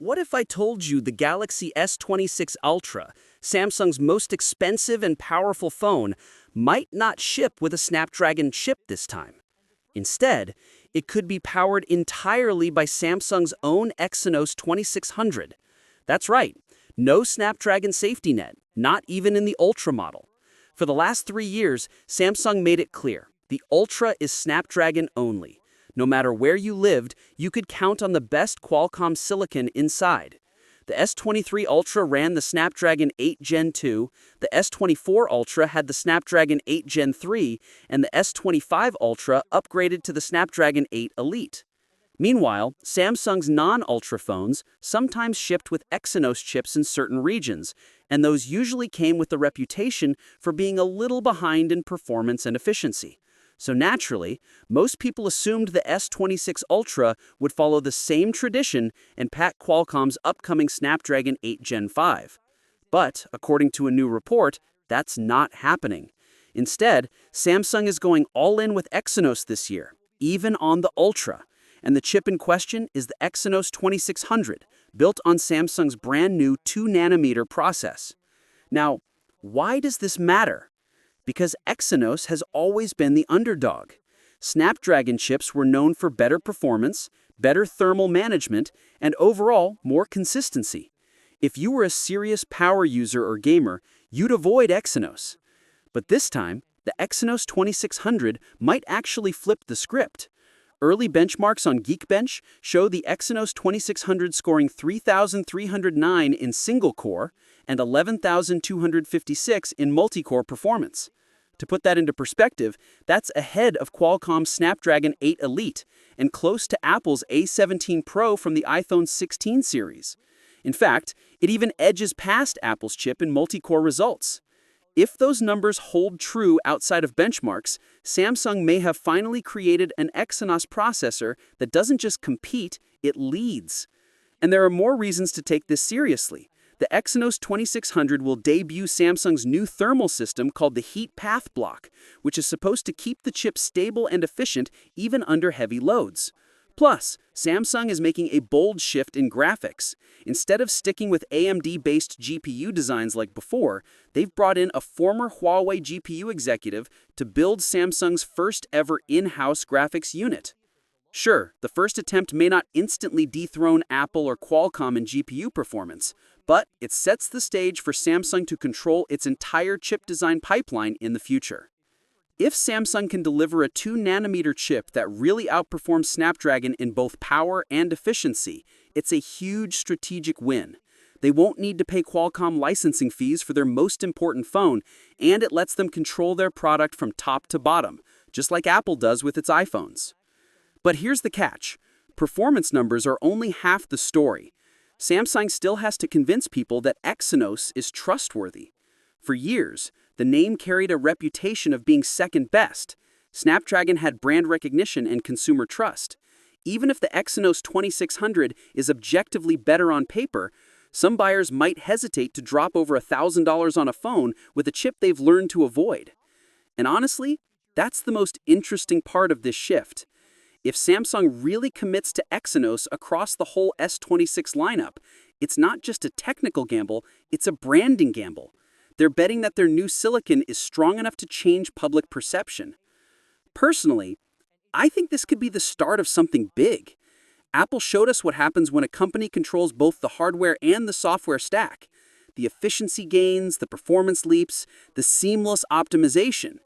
What if I told you the Galaxy S26 Ultra, Samsung's most expensive and powerful phone, might not ship with a Snapdragon chip this time? Instead, it could be powered entirely by Samsung's own Exynos 2600. That's right, no Snapdragon safety net, not even in the Ultra model. For the last 3 years, Samsung made it clear, the Ultra is Snapdragon only. No matter where you lived, you could count on the best Qualcomm silicon inside. The S23 Ultra ran the Snapdragon 8 Gen 2, the S24 Ultra had the Snapdragon 8 Gen 3, and the S25 Ultra upgraded to the Snapdragon 8 Elite. Meanwhile, Samsung's non-Ultra phones sometimes shipped with Exynos chips in certain regions, and those usually came with the reputation for being a little behind in performance and efficiency. So naturally, most people assumed the S26 Ultra would follow the same tradition and pack Qualcomm's upcoming Snapdragon 8 Gen 5. But, according to a new report, that's not happening. Instead, Samsung is going all in with Exynos this year, even on the Ultra. And the chip in question is the Exynos 2600, built on Samsung's brand new 2nm process. Now, why does this matter? Because Exynos has always been the underdog. Snapdragon chips were known for better performance, better thermal management, and overall more consistency. If you were a serious power user or gamer, you'd avoid Exynos. But this time, the Exynos 2600 might actually flip the script. Early benchmarks on Geekbench show the Exynos 2600 scoring 3,309 in single-core and 11,256 in multi-core performance. To put that into perspective, that's ahead of Qualcomm's Snapdragon 8 Elite and close to Apple's A17 Pro from the iPhone 16 series. In fact, it even edges past Apple's chip in multi-core results. If those numbers hold true outside of benchmarks, Samsung may have finally created an Exynos processor that doesn't just compete, it leads. And there are more reasons to take this seriously. The Exynos 2600 will debut Samsung's new thermal system called the Heat Path Block, which is supposed to keep the chip stable and efficient even under heavy loads. Plus, Samsung is making a bold shift in graphics. Instead of sticking with AMD-based GPU designs like before, they've brought in a former Huawei GPU executive to build Samsung's first ever in-house graphics unit. Sure, the first attempt may not instantly dethrone Apple or Qualcomm in GPU performance, but it sets the stage for Samsung to control its entire chip design pipeline in the future. If Samsung can deliver a 2nm chip that really outperforms Snapdragon in both power and efficiency, it's a huge strategic win. They won't need to pay Qualcomm licensing fees for their most important phone, and it lets them control their product from top to bottom, just like Apple does with its iPhones. But here's the catch. Performance numbers are only half the story. Samsung still has to convince people that Exynos is trustworthy. For years, the name carried a reputation of being second best. Snapdragon had brand recognition and consumer trust. Even if the Exynos 2600 is objectively better on paper, some buyers might hesitate to drop over $1,000 on a phone with a chip they've learned to avoid. And honestly, that's the most interesting part of this shift. If Samsung really commits to Exynos across the whole S26 lineup, it's not just a technical gamble, it's a branding gamble. They're betting that their new silicon is strong enough to change public perception. Personally, I think this could be the start of something big. Apple showed us what happens when a company controls both the hardware and the software stack. The efficiency gains, the performance leaps, the seamless optimization.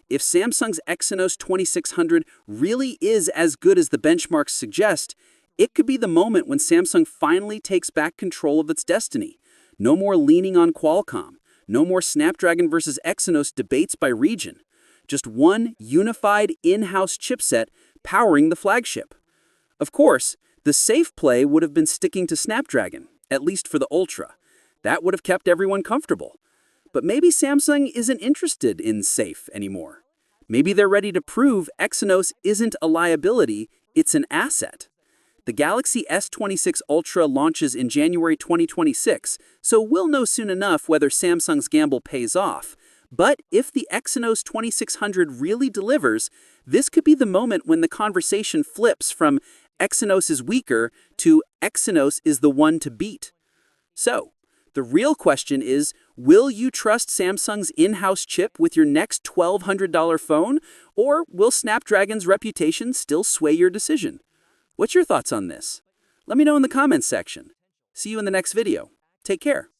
If Samsung's Exynos 2600 really is as good as the benchmarks suggest, it could be the moment when Samsung finally takes back control of its destiny. No more leaning on Qualcomm. No more Snapdragon versus Exynos debates by region. Just one unified in-house chipset powering the flagship. Of course, the safe play would have been sticking to Snapdragon, at least for the Ultra. That would have kept everyone comfortable. But maybe Samsung isn't interested in safe anymore. Maybe they're ready to prove Exynos isn't a liability, it's an asset. The Galaxy S26 Ultra launches in January 2026, so we'll know soon enough whether Samsung's gamble pays off. But if the Exynos 2600 really delivers, this could be the moment when the conversation flips from Exynos is weaker to Exynos is the one to beat. So, the real question is, will you trust Samsung's in-house chip with your next $1,200 phone, or will Snapdragon's reputation still sway your decision? What's your thoughts on this? Let me know in the comments section. See you in the next video. Take care.